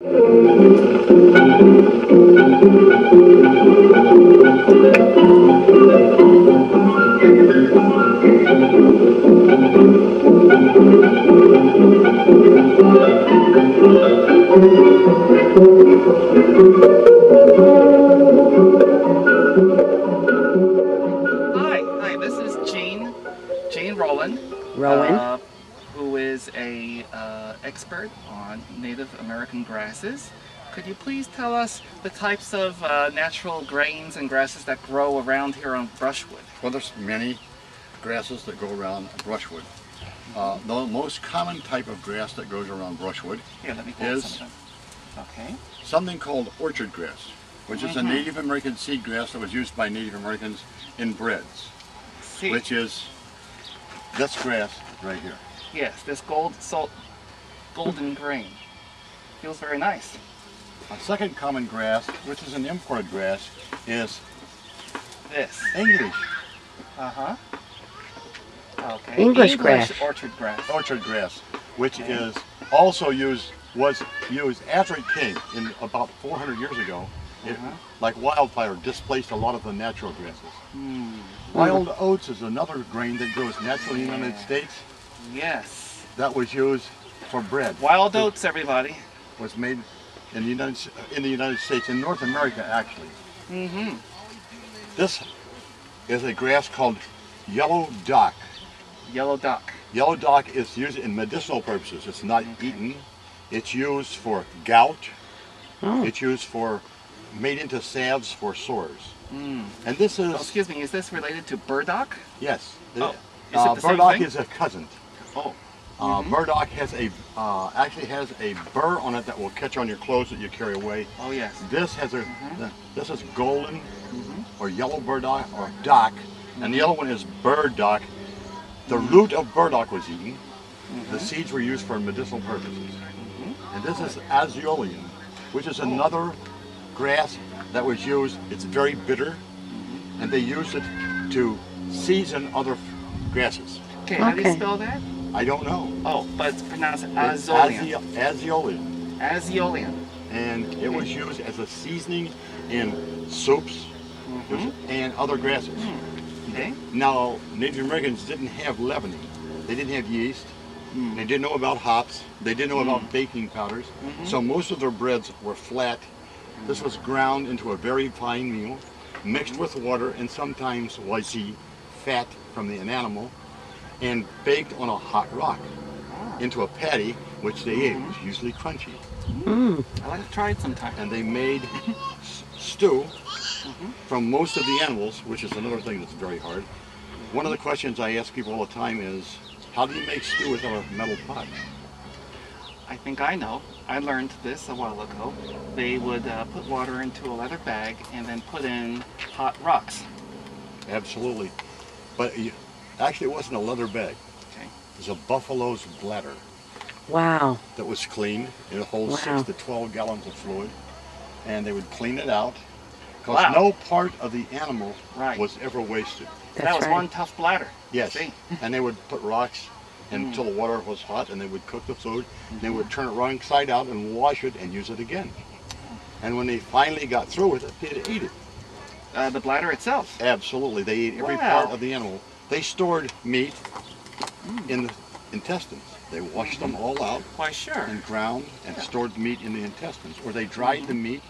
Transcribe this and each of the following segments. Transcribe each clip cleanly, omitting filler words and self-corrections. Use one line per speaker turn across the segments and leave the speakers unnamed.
Hi, this is Rowan.
Rowan?
Who is a expert on Native American grasses. Could you please tell us the types of natural grains and grasses that grow around here on Brushwood?
Well, there's many grasses that go around brushwood. The most common type of grass that grows around brushwood is something called orchard grass, which is a Native American seed grass that was used by Native Americans in breads, which is this grass right here.
Yes, this golden grain. Feels very nice.
A second common grass, which is an imported grass, is
this.
English.
Okay.
English grass.
Orchard grass.
Orchard grass, which is also was used after it came in about 400 years ago. It, like wildfire, displaced a lot of the natural grasses. Wild oats is another grain that grows naturally in the United States.
Yes.
That was used for bread.
Wild oats, everybody.
Was made in the United States, in North America actually. This is a grass called yellow dock.
Yellow dock.
Yellow dock is used in medicinal purposes. It's not eaten. It's used for gout. It's used for made into salves for sores. And this is...
Oh, excuse me, is this related to burdock?
Yes.
Oh, is it the same
burdock
thing?
is a cousin.
Oh.
Burdock has a actually has a burr on it that will catch on your clothes that you carry away.
Oh yes.
This has a this is golden or yellow burdock or dock, and the other one is burdock. The root of burdock was eaten. The seeds were used for medicinal purposes. And this is azalean, which is another grass that was used. It's very bitter, and they used it to season other grasses.
Okay, how do you spell that?
I don't know.
Oh, but it's pronounced azalean.
Azalean.
Azalean.
And it was used as a seasoning in soups and other grasses.
Okay.
Now, Native Americans didn't have leavening. They didn't have yeast. They didn't know about hops. They didn't know about baking powders. So most of their breads were flat. This was ground into a very fine meal, mixed with water and sometimes wisey, fat from the animal, and baked on a hot rock into a patty, which they ate. It was usually crunchy.
I like to try it sometime.
And they made stew from most of the animals, which is another thing that's very hard. One of the questions I ask people all the time is, how do you make stew without a metal pot?
I think I know. I learned this a while ago. They would put water into a leather bag and then put in hot rocks.
Absolutely. But actually it wasn't a leather bag.
Okay.
It was a buffalo's bladder.
Wow.
That was cleaned. It holds 6 to 12 gallons of fluid. And they would clean it out. Because no part of the animal was ever wasted.
That was one tough bladder.
Yes. And they would put rocks until the water was hot, and they would cook the food. And they would turn it wrong side out and wash it and use it again. And when they finally got through with it, they'd eat it.
The bladder itself?
Absolutely. They ate every part of the animal. They stored meat in the intestines. They washed them all out.
Why, sure.
And ground and stored the meat in the intestines. Or they dried the meat.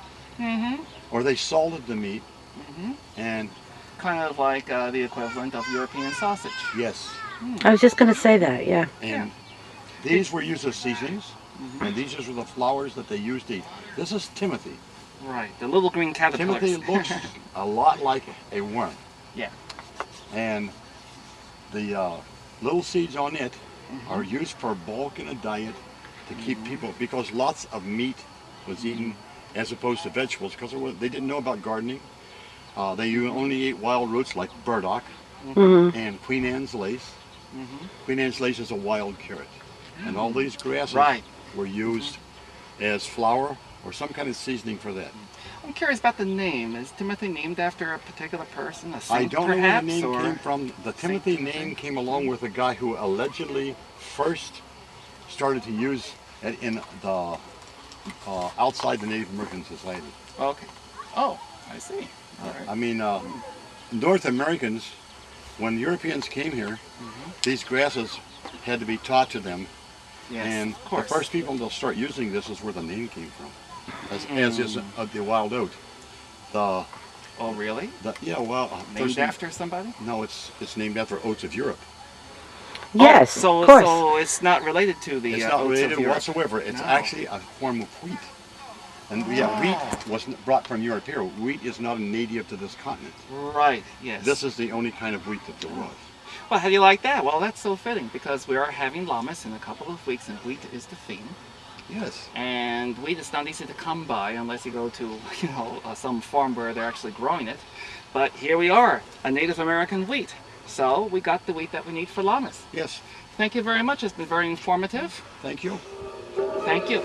Or they salted the meat. And
kind of like the equivalent of European sausage.
Yes.
I was just going to say that, yeah.
And these were used as seasonings. And these are the flowers that they used to eat. This is Timothy.
Right, the little green caterpillars.
Timothy looks a lot like a worm.
Yeah.
And the little seeds on it are used for bulk in a diet to keep people, because lots of meat was eaten as opposed to vegetables, because they didn't know about gardening. They only ate wild roots like burdock and Queen Anne's lace. Queen Anne's lace is a wild carrot. And all these grasses were used as flour or some kind of seasoning for that.
I'm curious about the name. Is Timothy named after a particular person, a saint
I don't know where the name
or
came from. The Timothy name came along with a guy who allegedly first started to use it in the outside the Native American Society.
Okay. Oh, I see. All right.
I mean, North Americans, when Europeans came here, these grasses had to be taught to them.
Yes,
And
of
the
course.
first people to start using this is where the name came from, as is the wild oat. The,
Oh, really?
yeah, well,
Named
first
after somebody?
no, it's named after oats of Europe.
Yes,
so,
of course.
So it's not related to the
It's not
oats
related
of Europe.
whatsoever. It's
No.
actually a form of wheat. And yeah, wheat was brought from Europe here. Wheat is not a native to this continent.
Right, yes.
This is the only kind of wheat that there was.
Well, how do you like that? Well, that's so fitting because we are having llamas in a couple of weeks and wheat is the theme.
Yes.
And wheat is not easy to come by unless you go to, some farm where they're actually growing it. But here we are, a Native American wheat. So we got the wheat that we need for llamas.
Yes.
Thank you very much. It's been very informative.
Thank you.
Thank you.